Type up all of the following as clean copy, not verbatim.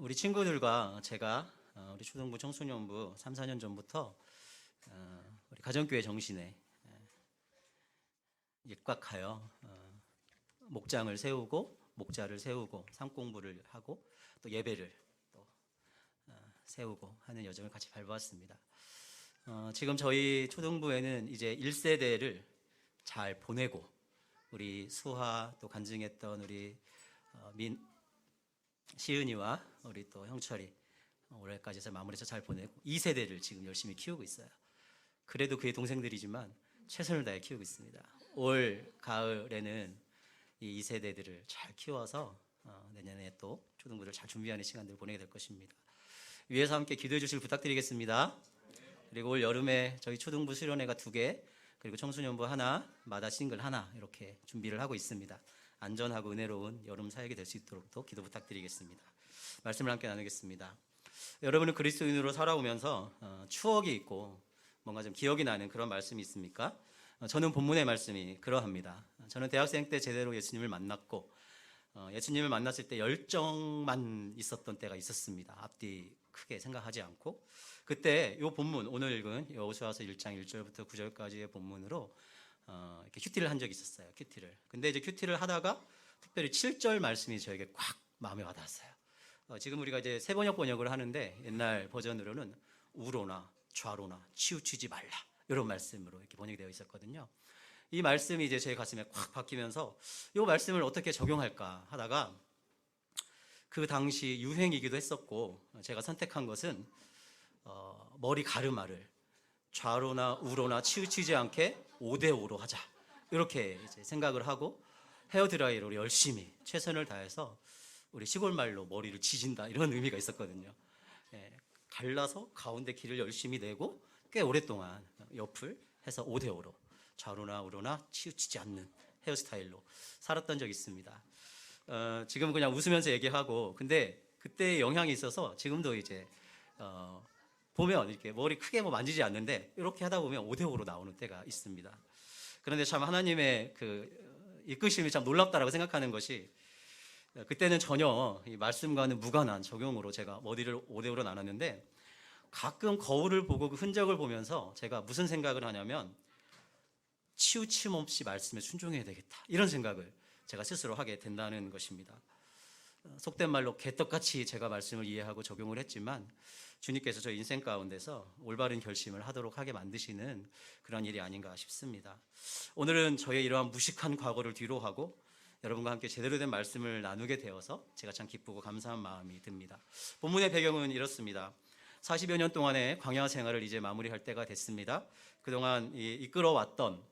우리 친구들과 제가 우리 초등부 청소년부 3, 4년 전부터 우리 가정교회 정신에 입각하여 목장을 세우고 목자를 세우고 삶공부를 하고 또 예배를 또 세우고 하는 여정을 같이 밟아왔습니다. 지금 저희 초등부에는 이제 1세대를 잘 보내고 우리 수하 또 간증했던 우리 시은이와 우리 또 형철이 올해까지 해서 마무리해서 잘 보내고 2세대를 지금 열심히 키우고 있어요. 그래도 그의 동생들이지만 최선을 다해 키우고 있습니다. 올 가을에는 이 2세대들을 잘 키워서 내년에 또 초등부를 잘 준비하는 시간들을 보내게 될 것입니다. 위에서 함께 기도해 주실 부탁드리겠습니다. 그리고 올 여름에 저희 초등부 수련회가 2개 그리고 청소년부 하나, 마다 싱글 하나 이렇게 준비를 하고 있습니다. 안전하고 은혜로운 여름 사역이 될 수 있도록 또 기도 부탁드리겠습니다. 말씀을 함께 나누겠습니다. 여러분은 그리스도인으로 살아오면서 추억이 있고 뭔가 좀 기억이 나는 그런 말씀이 있습니까? 저는 본문의 말씀이 그러합니다. 저는 대학생 때 제대로 예수님을 만났고 예수님을 만났을 때 열정만 있었던 때가 있었습니다. 앞뒤 크게 생각하지 않고 그때 이 본문 오늘 읽은 여호수아서 1장 1절부터 9절까지의 본문으로 이렇게 큐티를 한 적이 있었어요. 큐티를. 근데 이제 큐티를 하다가 특별히 7절 말씀이 저에게 꽉 마음에 와닿았어요. 지금 우리가 이제 세번역 번역을 하는데 옛날 버전으로는 우로나 좌로나 치우치지 말라 이런 말씀으로 이렇게 번역이 되어 있었거든요. 이 말씀이 이제 제 가슴에 꽉 박히면서 이 말씀을 어떻게 적용할까 하다가 그 당시 유행이기도 했었고 제가 선택한 것은 머리 가르마를 좌로나 우로나 치우치지 않게 5대5로 하자 이렇게 이제 생각을 하고 헤어드라이로 열심히 최선을 다해서 우리 시골 말로 머리를 지진다 이런 의미가 있었거든요. 갈라서 가운데 길을 열심히 내고 꽤 오랫동안 옆을 해서 5대5로 좌로나 우로나 치우치지 않는 헤어스타일로 살았던 적이 있습니다. 지금 그냥 웃으면서 얘기하고 근데 그때의 영향이 있어서 지금도 이제 보면 이렇게 머리 크게 뭐 만지지 않는데 이렇게 하다 보면 5대5로 나오는 때가 있습니다. 그런데 참 하나님의 그 이끄심이 참 놀랍다라고 생각하는 것이 그때는 전혀 이 말씀과는 무관한 적용으로 제가 머리를 5대5로 나눴는데 가끔 거울을 보고 그 흔적을 보면서 제가 무슨 생각을 하냐면 치우침 없이 말씀에 순종해야 되겠다 이런 생각을 제가 스스로 하게 된다는 것입니다. 속된 말로 개떡같이 제가 말씀을 이해하고 적용을 했지만 주님께서 저 인생 가운데서 올바른 결심을 하도록 하게 만드시는 그런 일이 아닌가 싶습니다. 오늘은 저의 이러한 무식한 과거를 뒤로하고 여러분과 함께 제대로 된 말씀을 나누게 되어서 제가 참 기쁘고 감사한 마음이 듭니다. 본문의 배경은 이렇습니다. 40여 년 동안의 광야 생활을 이제 마무리할 때가 됐습니다. 그동안 이끌어왔던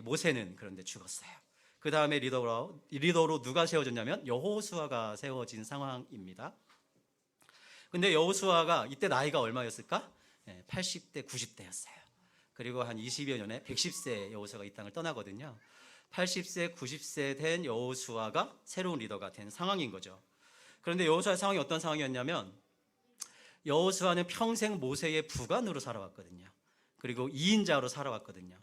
모세는 그런데 죽었어요. 그 다음에 리더로 누가 세워졌냐면 여호수아가 세워진 상황입니다. 근데 여호수아가 이때 나이가 얼마였을까? 80대, 90대였어요. 그리고 한 20여 년에 110세 여호수아가 이 땅을 떠나거든요. 80세, 90세 된 여호수아가 새로운 리더가 된 상황인 거죠. 그런데 여호수아의 상황이 어떤 상황이었냐면 여호수아는 평생 모세의 부관으로 살아왔거든요. 그리고 2인자로 살아왔거든요.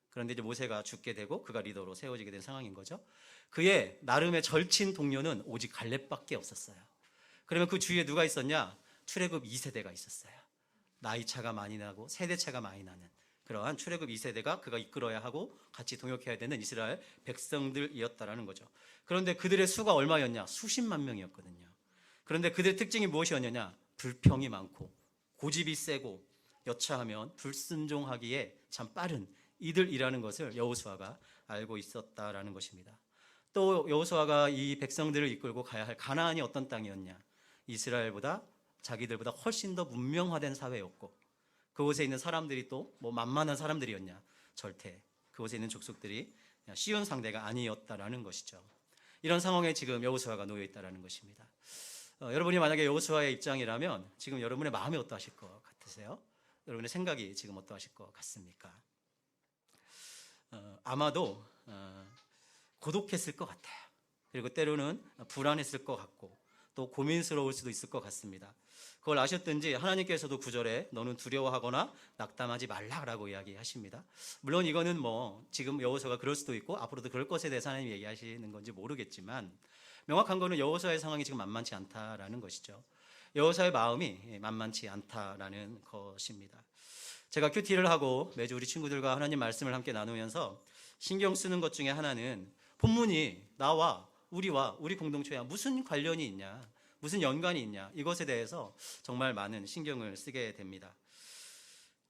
그런데 이제 모세가 죽게 되고 그가 리더로 세워지게 된 상황인 거죠. 그의 나름의 절친 동료는 오직 갈렙밖에 없었어요. 그러면 그 주위에 누가 있었냐? 출애굽 2세대가 있었어요. 나이 차가 많이 나고 세대 차가 많이 나는 그러한 출애굽 2세대가 그가 이끌어야 하고 같이 동역해야 되는 이스라엘 백성들이었다라는 거죠. 그런데 그들의 수가 얼마였냐? 수십만 명이었거든요. 그런데 그들의 특징이 무엇이었느냐? 불평이 많고 고집이 세고 여차하면 불순종하기에 참 빠른 이들이라는 것을 여호수아가 알고 있었다라는 것입니다. 또 여호수아가 이 백성들을 이끌고 가야 할 가나안이 어떤 땅이었냐? 이스라엘보다 자기들보다 훨씬 더 문명화된 사회였고 그곳에 있는 사람들이 또 뭐 만만한 사람들이었냐? 절대 그곳에 있는 족속들이 쉬운 상대가 아니었다라는 것이죠. 이런 상황에 지금 여호수아가 놓여 있다라는 것입니다. 여러분이 만약에 여호수아의 입장이라면 지금 여러분의 마음이 어떠하실 것 같으세요? 여러분의 생각이 지금 어떠하실 것 같습니까? 아마도 고독했을 것 같아요. 그리고 때로는 불안했을 것 같고 또 고민스러울 수도 있을 것 같습니다. 그걸 아셨든지 하나님께서도 9절에 너는 두려워하거나 낙담하지 말라라고 이야기하십니다. 물론 이거는 뭐 지금 여호수아가 그럴 수도 있고 앞으로도 그럴 것에 대해서 하나님이 얘기하시는 건지 모르겠지만 명확한 거는 여호수아의 상황이 지금 만만치 않다라는 것이죠. 여호사의 마음이 만만치 않다라는 것입니다. 제가 큐티를 하고 매주 우리 친구들과 하나님 말씀을 함께 나누면서 신경 쓰는 것 중에 하나는 본문이 나와 우리 공동체와 무슨 관련이 있냐, 무슨 연관이 있냐, 이것에 대해서 정말 많은 신경을 쓰게 됩니다.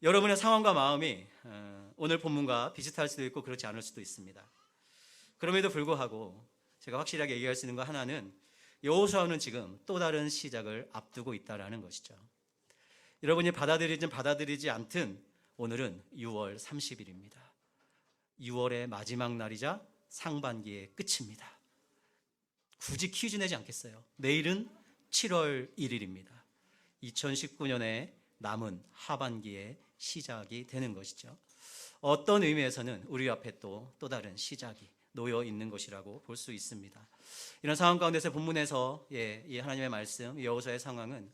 여러분의 상황과 마음이 오늘 본문과 비슷할 수도 있고 그렇지 않을 수도 있습니다. 그럼에도 불구하고 제가 확실하게 얘기할 수 있는 거 하나는 여호수아는 지금 또 다른 시작을 앞두고 있다는 것이죠. 여러분이 받아들이든 받아들이지 않든 오늘은 6월 30일입니다. 6월의 마지막 날이자 상반기의 끝입니다. 굳이 퀴즈 내지 않겠어요. 내일은 7월 1일입니다. 2019년의 남은 하반기의 시작이 되는 것이죠. 어떤 의미에서는 우리 앞에 또 다른 시작이 놓여 있는 것이라고 볼 수 있습니다. 이런 상황 가운데서 본문에서 이 하나님의 말씀, 여호수아의 상황은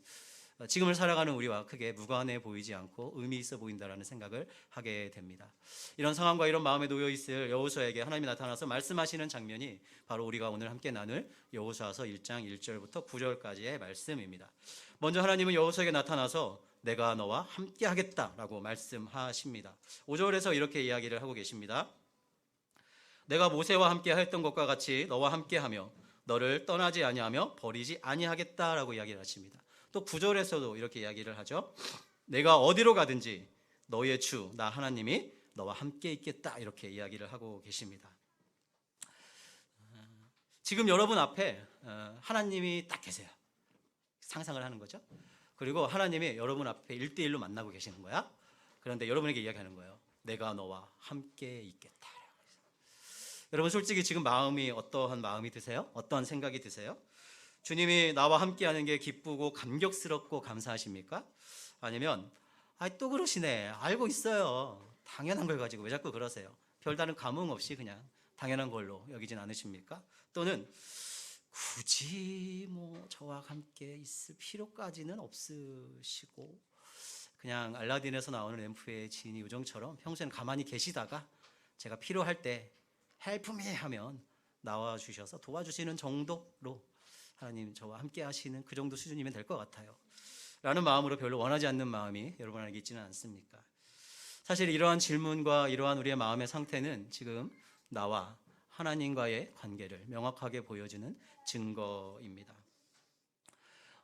지금을 살아가는 우리와 크게 무관해 보이지 않고 의미 있어 보인다라는 생각을 하게 됩니다. 이런 상황과 이런 마음에 놓여 있을 여호수아에게 하나님이 나타나서 말씀하시는 장면이 바로 우리가 오늘 함께 나눌 여호수아서 1장 1절부터 9절까지의 말씀입니다. 먼저 하나님은 여호수아에게 나타나서 내가 너와 함께 하겠다라고 말씀하십니다. 5절에서 이렇게 이야기를 하고 계십니다. 내가 모세와 함께 했던 것과 같이 너와 함께하며 너를 떠나지 아니하며 버리지 아니하겠다라고 이야기를 하십니다. 또 9절에서도 이렇게 이야기를 하죠. 내가 어디로 가든지 너의 주 나 하나님이 너와 함께 있겠다, 이렇게 이야기를 하고 계십니다. 지금 여러분 앞에 하나님이 딱 계세요. 상상을 하는 거죠. 그리고 하나님이 여러분 앞에 1대1로 만나고 계시는 거야. 그런데 여러분에게 이야기하는 거예요. 내가 너와 함께 있겠다. 여러분 솔직히 지금 마음이 어떠한 마음이 드세요? 어떠한 생각이 드세요? 주님이 나와 함께하는 게 기쁘고 감격스럽고 감사하십니까? 아니면 또 그러시네, 알고 있어요, 당연한 걸 가지고 왜 자꾸 그러세요? 별다른 감흥 없이 그냥 당연한 걸로 여기진 않으십니까? 또는 굳이 저와 함께 있을 필요까지는 없으시고 그냥 알라딘에서 나오는 램프의 지니 요정처럼 평소에는 가만히 계시다가 제가 필요할 때 헬프 미 하면 나와주셔서 도와주시는 정도로 하나님 저와 함께 하시는 그 정도 수준이면 될 것 같아요 라는 마음으로 별로 원하지 않는 마음이 여러분 안에 있지는 않습니까? 사실 이러한 질문과 이러한 우리의 마음의 상태는 지금 나와 하나님과의 관계를 명확하게 보여주는 증거입니다.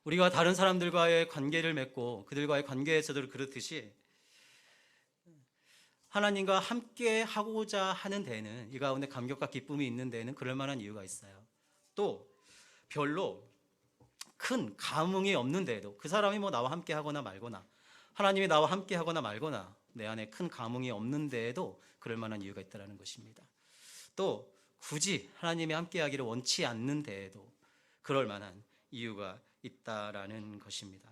우리가 다른 사람들과의 관계를 맺고 그들과의 관계에서도 그렇듯이 하나님과 함께 하고자 하는 데에는, 이 가운데 감격과 기쁨이 있는 데에는 그럴 만한 이유가 있어요. 또 별로 큰 감흥이 없는 데에도, 그 사람이 나와 함께 하거나 말거나 하나님이 나와 함께 하거나 말거나 내 안에 큰 감흥이 없는 데에도 그럴 만한 이유가 있다는 것입니다. 또 굳이 하나님이 함께 하기를 원치 않는 데에도 그럴 만한 이유가 있다라는 것입니다.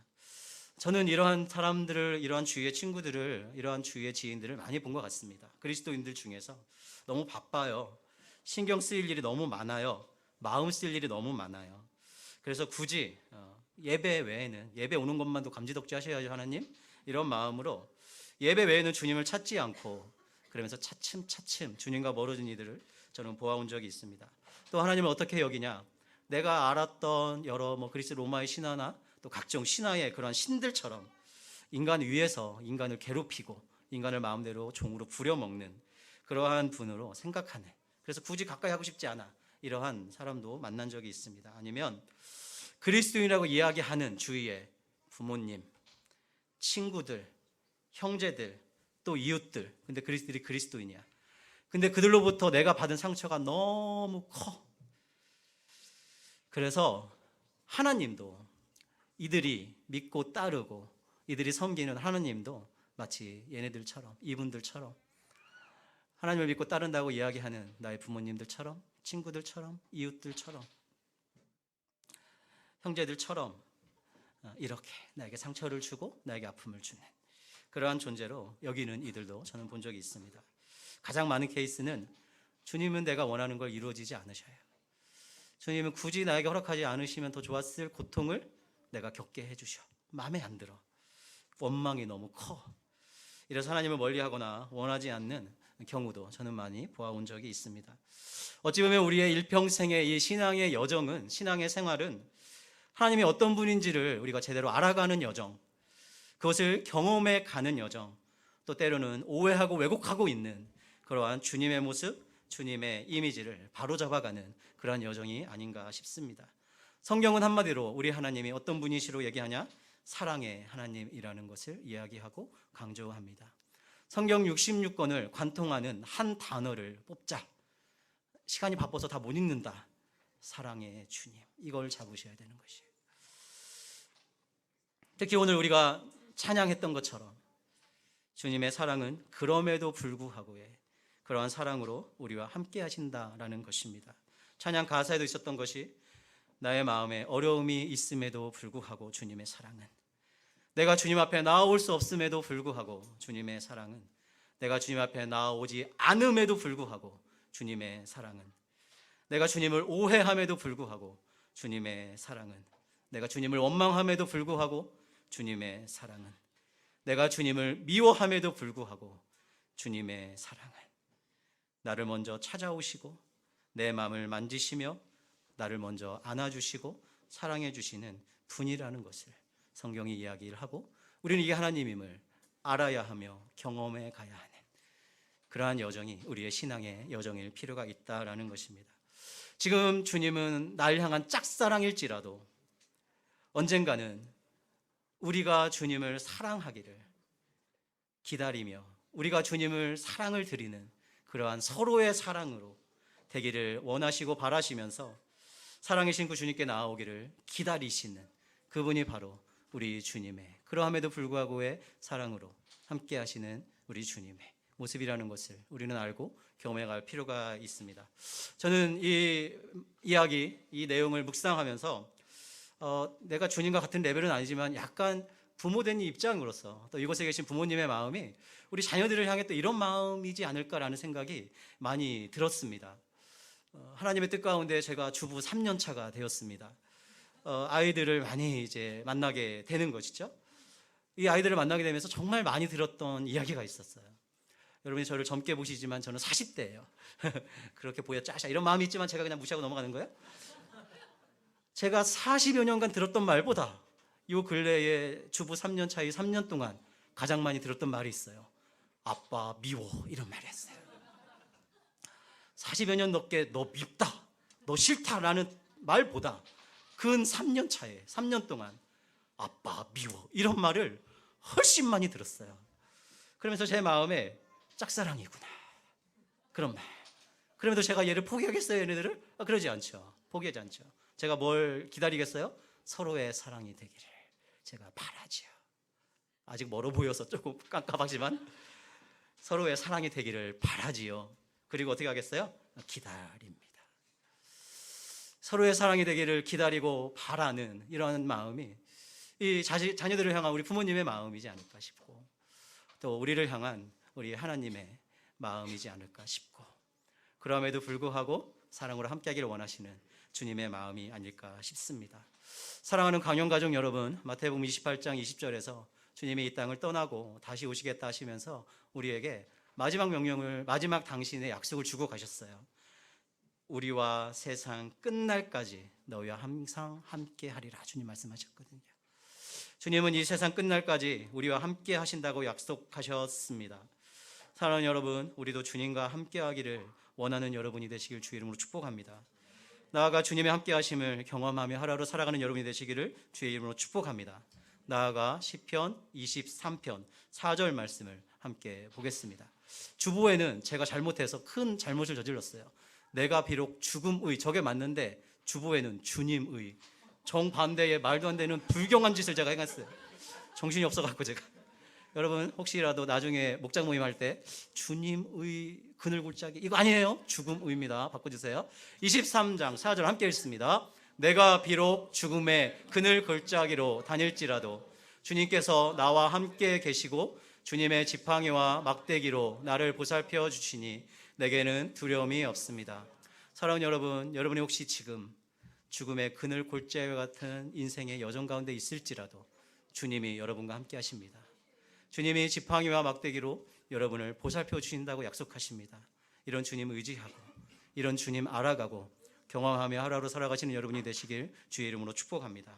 저는 이러한 사람들을, 이러한 주위의 친구들을, 이러한 주위의 지인들을 많이 본 것 같습니다. 그리스도인들 중에서 너무 바빠요. 신경 쓰일 일이 너무 많아요. 마음 쓸 일이 너무 많아요. 그래서 굳이 예배 외에는, 예배 오는 것만도 감지덕지 하셔야죠 하나님, 이런 마음으로 예배 외에는 주님을 찾지 않고 그러면서 차츰차츰 주님과 멀어진 이들을 저는 보아온 적이 있습니다. 또 하나님을 어떻게 여기냐, 내가 알았던 여러 그리스 로마의 신화나 또 각종 신화의 그런 신들처럼 인간 위에서 인간을 괴롭히고 인간을 마음대로 종으로 부려먹는 그러한 분으로 생각하는, 그래서 굳이 가까이 하고 싶지 않아, 이러한 사람도 만난 적이 있습니다. 아니면 그리스도인이라고 이야기하는 주위의 부모님, 친구들, 형제들, 또 이웃들, 근데 그들이 그리스도인이야. 근데 그들로부터 내가 받은 상처가 너무 커. 그래서 하나님도, 이들이 믿고 따르고 이들이 섬기는 하나님도 마치 얘네들처럼, 이분들처럼, 하나님을 믿고 따른다고 이야기하는 나의 부모님들처럼, 친구들처럼, 이웃들처럼, 형제들처럼 이렇게 나에게 상처를 주고 나에게 아픔을 주는 그러한 존재로 여기는 이들도 저는 본 적이 있습니다. 가장 많은 케이스는 주님은 내가 원하는 걸 이루어지지 않으셔요. 주님은 굳이 나에게 허락하지 않으시면 더 좋았을 고통을 내가 겪게 해주셔. 마음에 안 들어. 원망이 너무 커. 이래서 하나님을 멀리하거나 원하지 않는 경우도 저는 많이 보아온 적이 있습니다. 어찌 보면 우리의 일평생의 이 신앙의 여정은, 신앙의 생활은 하나님이 어떤 분인지를 우리가 제대로 알아가는 여정, 그것을 경험해 가는 여정, 또 때로는 오해하고 왜곡하고 있는 그러한 주님의 모습, 주님의 이미지를 바로잡아가는 그러한 여정이 아닌가 싶습니다. 성경은 한마디로 우리 하나님이 어떤 분이시로 얘기하냐? 사랑의 하나님이라는 것을 이야기하고 강조합니다. 성경 66권을 관통하는 한 단어를 뽑자. 시간이 바빠서 다 못 읽는다. 사랑의 주님. 이걸 잡으셔야 되는 것이에요. 특히 오늘 우리가 찬양했던 것처럼 주님의 사랑은 그럼에도 불구하고의 그러한 사랑으로 우리와 함께 하신다라는 것입니다. 찬양 가사에도 있었던 것이 나의 마음에 어려움이 있음에도 불구하고 주님의 사랑은, 내가 주님 앞에 나아올 수 없음에도 불구하고 주님의 사랑은, 내가 주님 앞에 나아오지 않음에도 불구하고 주님의 사랑은, 내가 주님을 오해함에도 불구하고 주님의 사랑은, 내가 주님을 원망함에도 불구하고 주님의 사랑은, 내가 주님을 미워함에도 불구하고 주님의 사랑은, 나를 먼저 찾아오시고 내 마음을 만지시며 나를 먼저 안아주시고 사랑해 주시는 분이라는 것을 성경이 이야기를 하고, 우리는 이 하나님임을 알아야 하며 경험해 가야 하는 그러한 여정이 우리의 신앙의 여정일 필요가 있다라는 것입니다. 지금 주님은 날 향한 짝사랑일지라도 언젠가는 우리가 주님을 사랑하기를 기다리며 우리가 주님을 사랑을 드리는 그러한 서로의 사랑으로 되기를 원하시고 바라시면서 사랑이신 그 주님께 나아오기를 기다리시는 그분이 바로 우리 주님의, 그러함에도 불구하고의 사랑으로 함께 하시는 우리 주님의 모습이라는 것을 우리는 알고 경험해 갈 필요가 있습니다. 저는 이 이야기, 이 내용을 묵상하면서 내가 주님과 같은 레벨은 아니지만 약간 부모된 입장으로서 또 이곳에 계신 부모님의 마음이 우리 자녀들을 향해 또 이런 마음이지 않을까라는 생각이 많이 들었습니다. 하나님의 뜻 가운데 제가 주부 3년 차가 되었습니다. 아이들을 많이 이제 만나게 되는 것이죠. 이 아이들을 만나게 되면서 정말 많이 들었던 이야기가 있었어요. 여러분이 저를 젊게 보시지만 저는 40대예요. 그렇게 보여 짜샤 이런 마음이 있지만 제가 그냥 무시하고 넘어가는 거예요. 제가 40여 년간 들었던 말보다 이 근래에 주부 3년 차이 3년 동안 가장 많이 들었던 말이 있어요. 아빠 미워, 이런 말이 했어요. 40여 년 넘게 너 밉다, 너 싫다라는 말보다 근 3년 차에 3년 동안 아빠 미워, 이런 말을 훨씬 많이 들었어요. 그러면서 제 마음에 짝사랑이구나, 그런 말. 그러면서 제가 얘를 포기하겠어요, 얘네들을? 그러지 않죠. 포기하지 않죠. 제가 뭘 기다리겠어요? 서로의 사랑이 되기를 제가 바라죠. 아직 멀어 보여서 조금 깜깜하지만 서로의 사랑이 되기를 바라지요. 그리고 어떻게 하겠어요? 기다립니다. 서로의 사랑이 되기를 기다리고 바라는 이러한 마음이 이 자녀들을 향한 우리 부모님의 마음이지 않을까 싶고, 또 우리를 향한 우리 하나님의 마음이지 않을까 싶고, 그럼에도 불구하고 사랑으로 함께하기를 원하시는 주님의 마음이 아닐까 싶습니다. 사랑하는 강영가족 여러분, 마태복음 28장 20절에서 주님이 이 땅을 떠나고 다시 오시겠다 하시면서 우리에게 마지막 명령을, 마지막 당신의 약속을 주고 가셨어요. 우리와 세상 끝날까지 너희와 항상 함께 하리라, 주님 말씀하셨거든요. 주님은 이 세상 끝날까지 우리와 함께 하신다고 약속하셨습니다. 사랑하는 여러분, 우리도 주님과 함께 하기를 원하는 여러분이 되시길 주의 이름으로 축복합니다. 나아가 주님의 함께 하심을 경험하며 하루하루 살아가는 여러분이 되시기를 주의 이름으로 축복합니다. 나아가 시편 23편 4절 말씀을 함께 보겠습니다. 주보에는 제가 잘못해서 큰 잘못을 저질렀어요. 내가 비록 죽음의, 저게 맞는데 주보에는 주님의, 정반대의 말도 안 되는 불경한 짓을 제가 행했어요. 정신이 없어갖고 제가. 여러분 혹시라도 나중에 목장 모임할 때 주님의 그늘 골짜기, 이거 아니에요. 죽음의입니다. 바꿔주세요. 23장 4절 함께 읽습니다. 내가 비록 죽음의 그늘 골짜기로 다닐지라도 주님께서 나와 함께 계시고 주님의 지팡이와 막대기로 나를 보살펴 주시니 내게는 두려움이 없습니다. 사랑하는 여러분, 여러분이 혹시 지금 죽음의 그늘 골짜기 같은 인생의 여정 가운데 있을지라도 주님이 여러분과 함께 하십니다. 주님이 지팡이와 막대기로 여러분을 보살펴 주신다고 약속하십니다. 이런 주님 의지하고 이런 주님 알아가고 경험하며 하루하루 살아가시는 여러분이 되시길 주의 이름으로 축복합니다.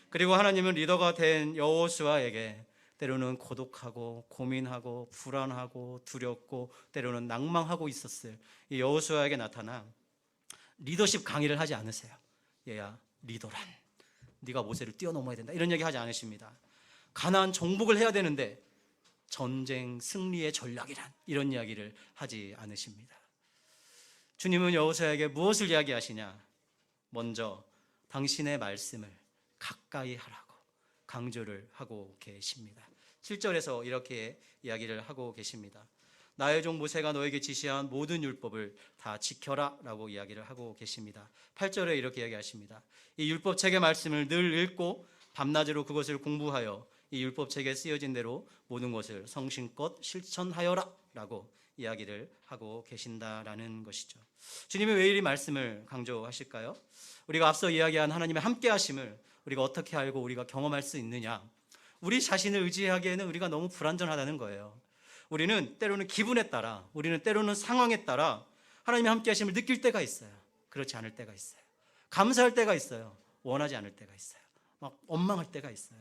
그리고 하나님은 리더가 된 여호수아에게 때로는 고독하고 고민하고 불안하고 두렵고 때로는 낭망하고 있었을 이 여호수아에게 나타나 리더십 강의를 하지 않으세요. 얘야, 리더란 네가 모세를 뛰어넘어야 된다, 이런 얘기 하지 않으십니다. 가나안 정복을 해야 되는데 전쟁 승리의 전략이란, 이런 이야기를 하지 않으십니다. 주님은 여호수아에게 무엇을 이야기하시냐? 먼저 당신의 말씀을 가까이 하라고 강조를 하고 계십니다. 7절에서 이렇게 이야기를 하고 계십니다. 나의 종 모세가 너에게 지시한 모든 율법을 다 지켜라 라고 이야기를 하고 계십니다. 8절에 이렇게 이야기하십니다. 이 율법책의 말씀을 늘 읽고 밤낮으로 그것을 공부하여 이 율법책에 쓰여진 대로 모든 것을 성심껏 실천하여라 라고 이야기를 하고 계신다라는 것이죠. 주님이 왜 이리 말씀을 강조하실까요? 우리가 앞서 이야기한 하나님의 함께 하심을 우리가 어떻게 알고 우리가 경험할 수 있느냐? 우리 자신을 의지하기에는 우리가 너무 불완전하다는 거예요. 우리는 때로는 기분에 따라, 우리는 때로는 상황에 따라 하나님의 함께 하심을 느낄 때가 있어요. 그렇지 않을 때가 있어요. 감사할 때가 있어요. 원하지 않을 때가 있어요. 막 원망할 때가 있어요.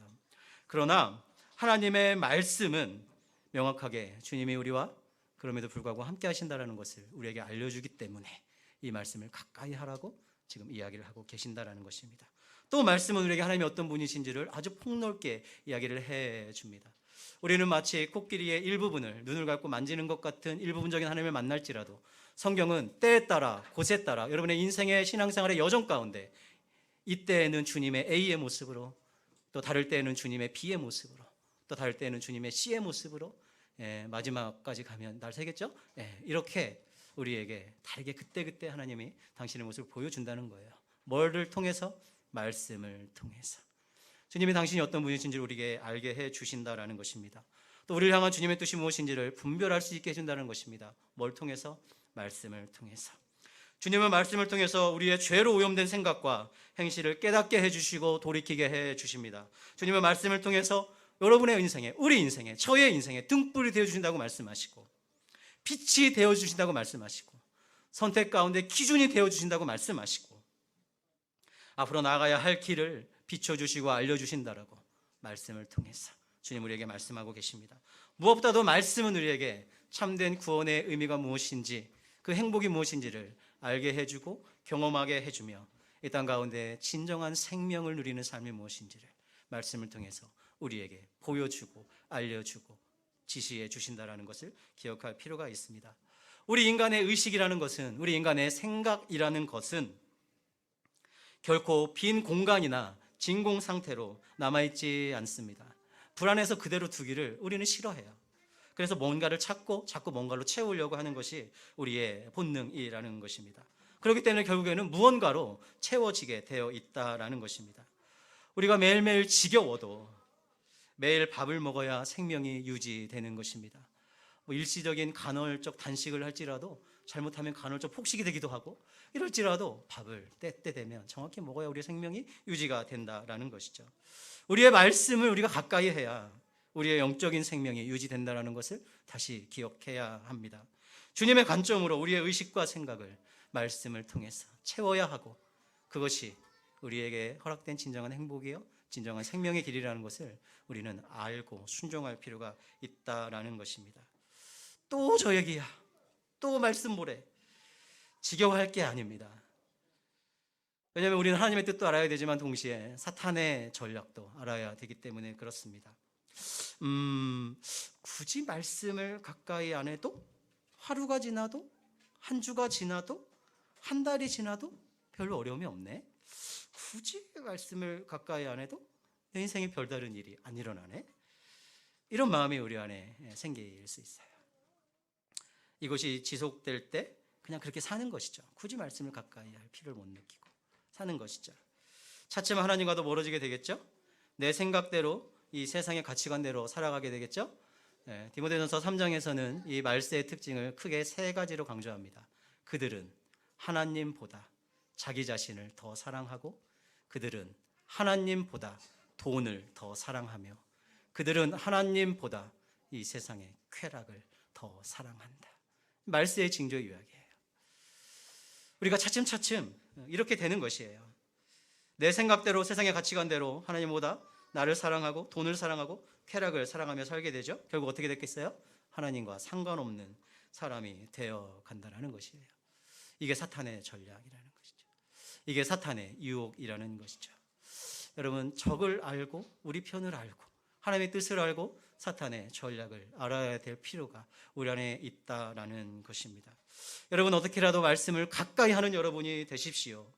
그러나 하나님의 말씀은 명확하게 주님이 우리와 그럼에도 불구하고 함께 하신다는 것을 우리에게 알려주기 때문에 이 말씀을 가까이 하라고 지금 이야기를 하고 계신다는 것입니다. 또 말씀은 우리에게 하나님이 어떤 분이신지를 아주 폭넓게 이야기를 해줍니다. 우리는 마치 코끼리의 일부분을 눈을 감고 만지는 것 같은 일부분적인 하나님을 만날지라도 성경은 때에 따라 곳에 따라 여러분의 인생의 신앙생활의 여정 가운데 이때에는 주님의 A의 모습으로, 또 다를 때에는 주님의 B의 모습으로, 또 다를 때에는 주님의 C의 모습으로, 마지막까지 가면 날 새겠죠? 이렇게 우리에게 다르게 그때그때 하나님이 당신의 모습을 보여준다는 거예요. 뭐를 통해서? 말씀을 통해서. 주님이 당신이 어떤 분이신지를 우리에게 알게 해주신다라는 것입니다. 또 우리를 향한 주님의 뜻이 무엇인지를 분별할 수 있게 해준다는 것입니다. 뭘 통해서? 말씀을 통해서. 주님은 말씀을 통해서 우리의 죄로 오염된 생각과 행실을 깨닫게 해주시고 돌이키게 해주십니다. 주님은 말씀을 통해서 여러분의 인생에, 우리 인생에, 저의 인생에 등불이 되어주신다고 말씀하시고, 빛이 되어주신다고 말씀하시고, 선택 가운데 기준이 되어주신다고 말씀하시고, 앞으로 나아가야 할 길을 비춰주시고 알려주신다라고 말씀을 통해서 주님 우리에게 말씀하고 계십니다. 무엇보다도 말씀은 우리에게 참된 구원의 의미가 무엇인지, 그 행복이 무엇인지를 알게 해주고 경험하게 해주며 이 땅 가운데 진정한 생명을 누리는 삶이 무엇인지를 말씀을 통해서 우리에게 보여주고 알려주고 지시해 주신다라는 것을 기억할 필요가 있습니다. 우리 인간의 의식이라는 것은, 우리 인간의 생각이라는 것은 결코 빈 공간이나 진공 상태로 남아있지 않습니다. 불안해서 그대로 두기를 우리는 싫어해요. 그래서 뭔가를 찾고 자꾸 뭔가로 채우려고 하는 것이 우리의 본능이라는 것입니다. 그렇기 때문에 결국에는 무언가로 채워지게 되어 있다라는 것입니다. 우리가 매일매일 지겨워도 매일 밥을 먹어야 생명이 유지되는 것입니다. 일시적인 간헐적 단식을 할지라도 잘못하면 간헐적 폭식이 되기도 하고, 이럴지라도 밥을 때 되면 정확히 먹어야 우리의 생명이 유지가 된다라는 것이죠. 우리의 말씀을 우리가 가까이 해야 우리의 영적인 생명이 유지된다는 것을 다시 기억해야 합니다. 주님의 관점으로 우리의 의식과 생각을 말씀을 통해서 채워야 하고, 그것이 우리에게 허락된 진정한 행복이요 진정한 생명의 길이라는 것을 우리는 알고 순종할 필요가 있다라는 것입니다. 또 저 얘기야, 또 말씀 보래, 지겨워할 게 아닙니다. 왜냐하면 우리는 하나님의 뜻도 알아야 되지만 동시에 사탄의 전략도 알아야 되기 때문에 그렇습니다. 굳이 말씀을 가까이 안 해도, 하루가 지나도, 한 주가 지나도, 한 달이 지나도 별로 어려움이 없네. 굳이 말씀을 가까이 안 해도 내 인생에 별다른 일이 안 일어나네. 이런 마음이 우리 안에 생길 수 있어요. 이것이 지속될 때 그냥 그렇게 사는 것이죠. 굳이 말씀을 가까이 할 필요를 못 느끼고 사는 것이죠. 차츰 하나님과도 멀어지게 되겠죠. 내 생각대로, 이 세상의 가치관대로 살아가게 되겠죠. 디모데전서 3장에서는 이 말세의 특징을 크게 세 가지로 강조합니다. 그들은 하나님보다 자기 자신을 더 사랑하고, 그들은 하나님보다 돈을 더 사랑하며, 그들은 하나님보다 이 세상의 쾌락을 더 사랑한다. 말세의 징조 요약이에요. 우리가 차츰차츰 이렇게 되는 것이에요. 내 생각대로, 세상의 가치관대로 하나님보다 나를 사랑하고 돈을 사랑하고 쾌락을 사랑하며 살게 되죠. 결국 어떻게 됐겠어요? 하나님과 상관없는 사람이 되어 간다는 것이에요. 이게 사탄의 전략이라는 것이죠. 이게 사탄의 유혹이라는 것이죠. 여러분, 적을 알고 우리 편을 알고 하나님의 뜻을 알고 사탄의 전략을 알아야 될 필요가 우리 안에 있다라는 것입니다. 여러분, 어떻게라도 말씀을 가까이 하는 여러분이 되십시오.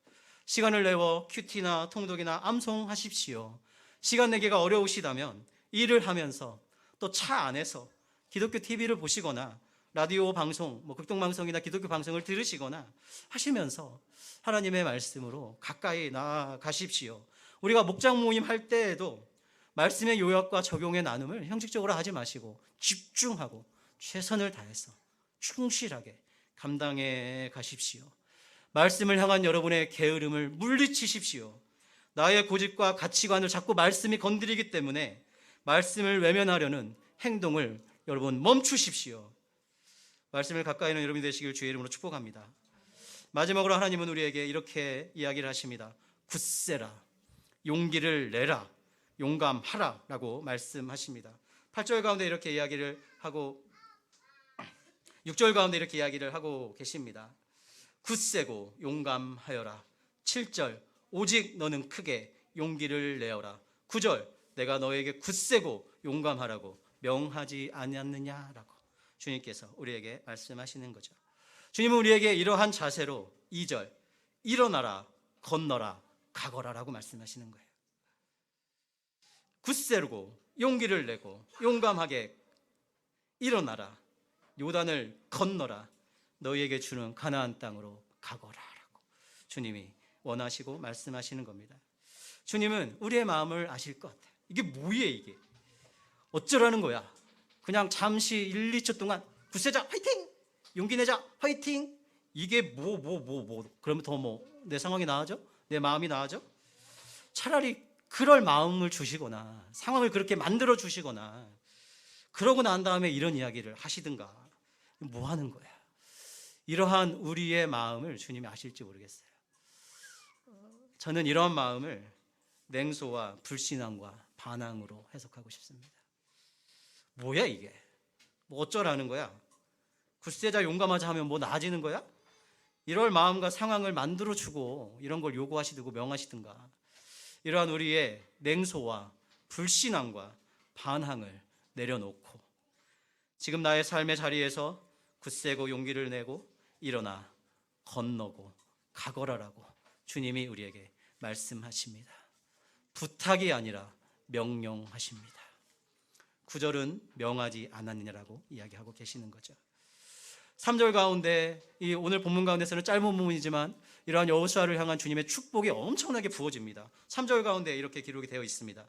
시간을 내어 큐티나 통독이나 암송하십시오. 시간 내기가 어려우시다면 일을 하면서 또 차 안에서 기독교 TV를 보시거나 라디오 방송, 극동방송이나 기독교 방송을 들으시거나 하시면서 하나님의 말씀으로 가까이 나아가십시오. 우리가 목장 모임 할 때에도 말씀의 요약과 적용의 나눔을 형식적으로 하지 마시고 집중하고 최선을 다해서 충실하게 감당해 가십시오. 말씀을 향한 여러분의 게으름을 물리치십시오. 나의 고집과 가치관을 자꾸 말씀이 건드리기 때문에 말씀을 외면하려는 행동을 여러분 멈추십시오. 말씀을 가까이 하는 여러분이 되시길 주의 이름으로 축복합니다. 마지막으로 하나님은 우리에게 이렇게 이야기를 하십니다. 굳세라, 용기를 내라, 용감하라 라고 말씀하십니다. 8절 가운데 이렇게 이야기를 하고 6절 가운데 이렇게 이야기를 하고 계십니다. 굳세고 용감하여라. 7절, 오직 너는 크게 용기를 내어라. 9절, 내가 너에게 굳세고 용감하라고 명하지 않았느냐라고 주님께서 우리에게 말씀하시는 거죠. 주님은 우리에게 이러한 자세로 2절, 일어나라, 건너라, 가거라 라고 말씀하시는 거예요. 굳세고 용기를 내고 용감하게 일어나라, 요단을 건너라, 너희에게 주는 가나안 땅으로 가거라 라고 주님이 원하시고 말씀하시는 겁니다. 주님은 우리의 마음을 아실 것 같아요. 이게 뭐예요 이게? 어쩌라는 거야? 그냥 잠시 1, 2초 동안 굳세자 화이팅! 용기 내자 화이팅! 이게 그러면 더 내 상황이 나아져? 내 마음이 나아져? 차라리 그럴 마음을 주시거나 상황을 그렇게 만들어 주시거나 그러고 난 다음에 이런 이야기를 하시든가. 뭐 하는 거야? 이러한 우리의 마음을 주님이 아실지 모르겠어요. 저는 이러한 마음을 냉소와 불신앙과 반항으로 해석하고 싶습니다. 뭐야 이게? 뭐 어쩌라는 거야? 굳세자 용감하자 하면 뭐 나아지는 거야? 이럴 마음과 상황을 만들어주고 이런 걸 요구하시고 명하시든가. 이러한 우리의 냉소와 불신앙과 반항을 내려놓고 지금 나의 삶의 자리에서 굳세고 용기를 내고 일어나 건너고 가거라라고 주님이 우리에게 말씀하십니다. 부탁이 아니라 명령하십니다. 9절은 명하지 않았느냐라고 이야기하고 계시는 거죠. 3절 가운데 이 오늘 본문 가운데서는 짧은 본문이지만 이러한 여호수아를 향한 주님의 축복이 엄청나게 부어집니다. 3절 가운데 이렇게 기록이 되어 있습니다.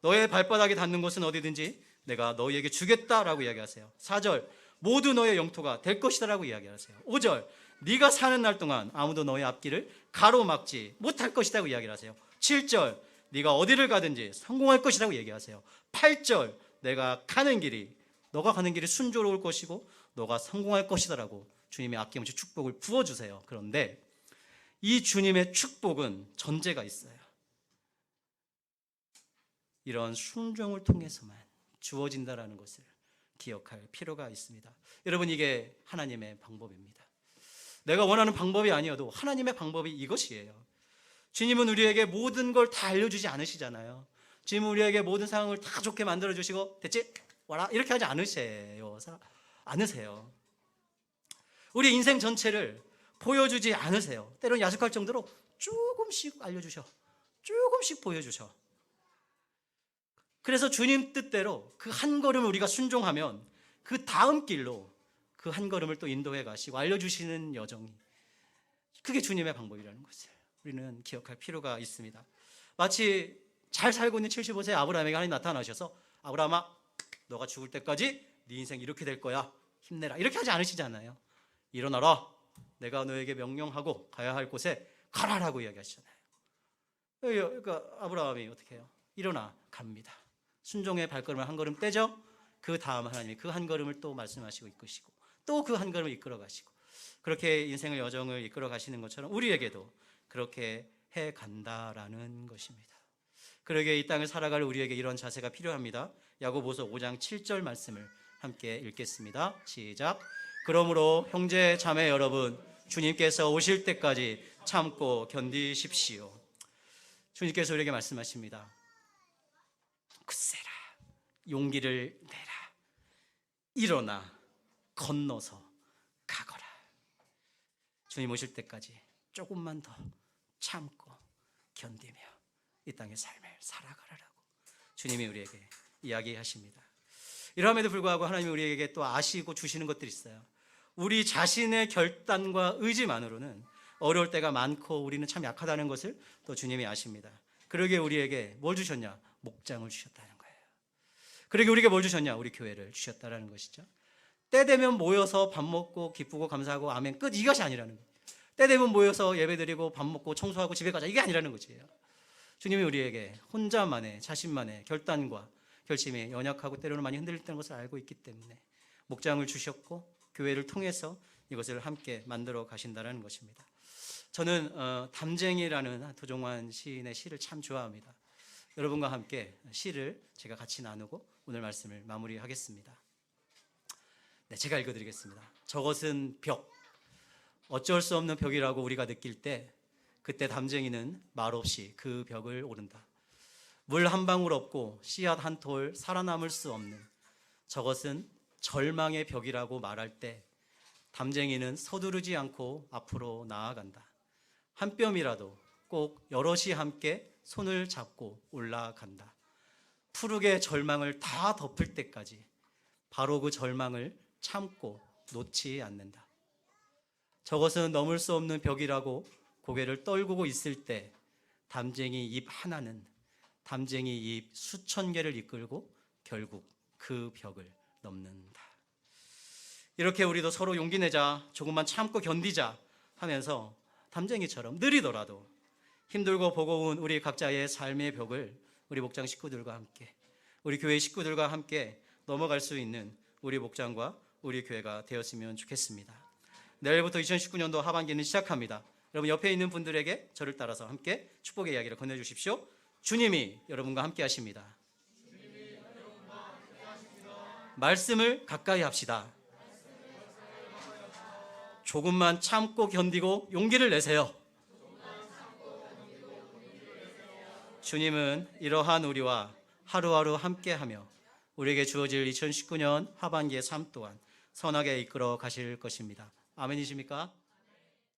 너의 발바닥이 닿는 곳은 어디든지 내가 너희에게 주겠다라고 이야기하세요. 4절, 모두 너의 영토가 될 것이다라고 이야기하세요. 5절, 네가 사는 날 동안 아무도 너의 앞길을 가로막지 못할 것이라고 이야기를 하세요. 7절, 네가 어디를 가든지 성공할 것이라고 얘기하세요. 8절, 너가 가는 길이 순조로울 것이고 너가 성공할 것이다라고 주님의 아낌없이 축복을 부어주세요. 그런데 이 주님의 축복은 전제가 있어요. 이런 순종을 통해서만 주어진다라는 것을 기억할 필요가 있습니다. 여러분, 이게 하나님의 방법입니다. 내가 원하는 방법이 아니어도 하나님의 방법이 이것이에요. 주님은 우리에게 모든 걸 다 알려주지 않으시잖아요. 주님은 우리에게 모든 상황을 다 좋게 만들어주시고 됐지? 와라 이렇게 하지 않으세요. 우리 인생 전체를 보여주지 않으세요. 때로는 야속할 정도로 조금씩 알려주셔. 조금씩 보여주셔. 그래서 주님 뜻대로 그 한 걸음을 우리가 순종하면 그 다음 길로 그 한 걸음을 또 인도해 가시고 알려주시는 여정이, 그게 주님의 방법이라는 것을 우리는 기억할 필요가 있습니다. 마치 잘 살고 있는 75세 아브라함에게 하나님 나타나셔서 아브라함아, 너가 죽을 때까지 네 인생 이렇게 될 거야, 힘내라 이렇게 하지 않으시잖아요. 일어나라, 내가 너에게 명령하고 가야 할 곳에 가라라고 이야기하시잖아요. 그러니까 아브라함이 어떻게 해요? 일어나 갑니다. 순종의 발걸음을 한 걸음 떼죠. 그 다음 하나님이 그 한 걸음을 또 말씀하시고 이끄시고 또 그 한 걸음을 이끌어 가시고, 그렇게 인생의 여정을 이끌어 가시는 것처럼 우리에게도 그렇게 해 간다라는 것입니다. 그러기에 이 땅을 살아갈 우리에게 이런 자세가 필요합니다. 야고보서 5장 7절 말씀을 함께 읽겠습니다. 시작. 그러므로 형제 자매 여러분, 주님께서 오실 때까지 참고 견디십시오. 주님께서 우리에게 말씀하십니다. 굳세라, 용기를 내라, 일어나 건너서 가거라. 주님 오실 때까지 조금만 더 참고 견디며 이 땅의 삶을 살아가라라고 주님이 우리에게 이야기하십니다. 이러함에도 불구하고 하나님이 우리에게 또 아시고 주시는 것들이 있어요. 우리 자신의 결단과 의지만으로는 어려울 때가 많고 우리는 참 약하다는 것을 또 주님이 아십니다. 그러기에 우리에게 뭘 주셨냐? 목장을 주셨다는 거예요. 그러기에 우리에게 뭘 주셨냐? 우리 교회를 주셨다는 것이죠. 때 되면 모여서 밥 먹고 기쁘고 감사하고 아멘 끝, 이것이 아니라는 거예요. 때 되면 모여서 예배드리고 밥 먹고 청소하고 집에 가자, 이게 아니라는 거지요. 주님이 우리에게 혼자만의 자신만의 결단과 결심이 연약하고 때로는 많이 흔들렸다는 것을 알고 있기 때문에 목장을 주셨고 교회를 통해서 이것을 함께 만들어 가신다는 것입니다. 저는 담쟁이라는 도종환 시인의 시를 참 좋아합니다. 여러분과 함께 시를 제가 같이 나누고 오늘 말씀을 마무리하겠습니다. 네, 제가 읽어드리겠습니다. 저것은 벽, 어쩔 수 없는 벽이라고 우리가 느낄 때 그때 담쟁이는 말없이 그 벽을 오른다. 물 한 방울 없고 씨앗 한 톨 살아남을 수 없는 저것은 절망의 벽이라고 말할 때 담쟁이는 서두르지 않고 앞으로 나아간다. 한 뼘이라도 꼭 여럿이 함께 손을 잡고 올라간다. 푸르게 절망을 다 덮을 때까지 바로 그 절망을 참고 놓지 않는다. 저것은 넘을 수 없는 벽이라고 고개를 떨구고 있을 때 담쟁이 입 하나는 담쟁이 입 수천 개를 이끌고 결국 그 벽을 넘는다. 이렇게 우리도 서로 용기 내자, 조금만 참고 견디자 하면서 담쟁이처럼 느리더라도 힘들고 버거운 우리 각자의 삶의 벽을 우리 목장 식구들과 함께, 우리 교회 식구들과 함께 넘어갈 수 있는 우리 목장과 우리 교회가 되었으면 좋겠습니다. 내일부터 2019년도 하반기는 시작합니다. 여러분 옆에 있는 분들에게 저를 따라서 함께 축복의 이야기를 건네주십시오. 주님이 여러분과 함께 하십니다. 말씀을 가까이 합시다. 조금만 참고 견디고 용기를 내세요. 주님은 이러한 우리와 하루하루 함께하며 우리에게 주어질 2019년 하반기의 삶 또한 선하게 이끌어 가실 것입니다. 아멘이십니까?